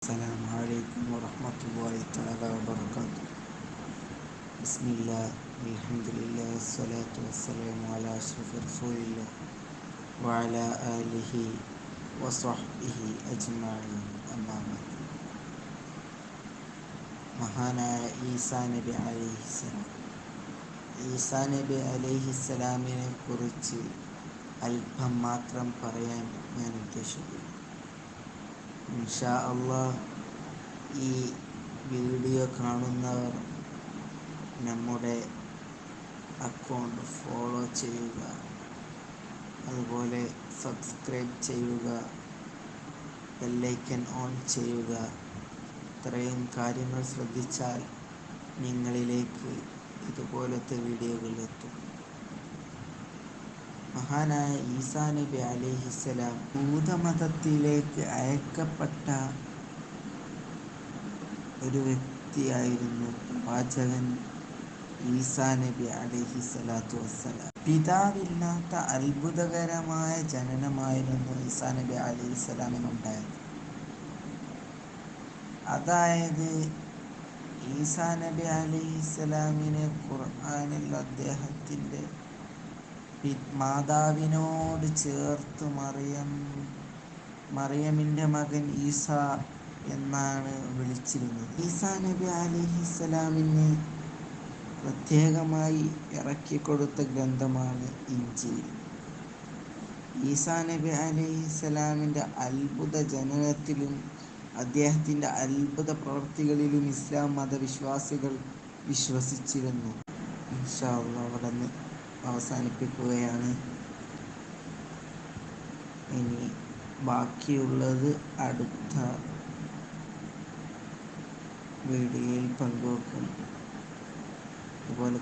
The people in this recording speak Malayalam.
السلام عليكم ورحمة الله تعالى وبركاته. بسم الله الحمد لله والصلاة والسلام على أشرف رسول الله وعلى آله وصحبه أجمعين. أما بعد. മഹാനായ ഈസാ നബി അലൈഹിസ്സലാം ഈസാ നബി അലൈഹിസ്സലാമിനെ കുറിച്ച് അല്പം മാത്രം പറയാൻ ഞാൻ ഉദ്ദേശിക്കുന്നു. ഇൻഷാ അള്ളാഹ് ഈ വീഡിയോ കാണുന്നവർ നമ്മുടെ അക്കൗണ്ട് ഫോളോ ചെയ്യുക, അതുപോലെ സബ്സ്ക്രൈബ് ചെയ്യുക, ബെല്ലൈക്കൻ ഓൺ ചെയ്യുക. ഇത്രയും കാര്യങ്ങൾ ശ്രദ്ധിച്ചാൽ നിങ്ങളിലേക്ക് ഇതുപോലത്തെ വീഡിയോകൾ എത്തും. മഹാനായ ഈസാ നബി അലൈഹിസ്സലാം ബുദ്ധമതത്തിലേക്ക് അയക്കപ്പെട്ട ഒരു വ്യക്തിയായിരുന്നു പ്രവാചകൻ ഈസാ നബി അലൈഹിസ്സലാത്തു വസ്സലാം. പിതാവില്ലാത്ത അത്ഭുതകരമായ ജനനമായിരുന്നു ഈസാ നബി അലൈഹിസ്സലാമിനുണ്ടായത്. അതായത് ഈസാ നബി അലൈഹിസ്സലാമിനെ ഖുർആനിൽ അദ്ദേഹത്തിൻ്റെ മാതാവിനോട് ചേർത്ത് മറിയമിൻ്റെ മകൻ ഈസ എന്നാണ് വിളിച്ചിരുന്നത്. ഈസാ നബി അലൈഹിസ്സലാമിന് പ്രത്യേകമായി ഇറക്കിക്കൊടുത്ത ഗ്രന്ഥമാണ് ഇഞ്ചീൽ. ഈസാ നബി അലൈഹിസ്സലാമിൻ്റെ അത്ഭുത ജനനത്തിലും അദ്ദേഹത്തിൻ്റെ അത്ഭുത പ്രവൃത്തികളിലും ഇസ്ലാം മതവിശ്വാസികൾ വിശ്വസിച്ചിരുന്നു. ഇൻഷാ അല്ലാഹ് അവിടെ നിന്ന് അവസാനിപ്പിക്കുകയാണ്. ഇനി ബാക്കിയുള്ളത് അടുത്ത വീഡിയോയിൽ പങ്കുവെക്കും. അതുപോലെ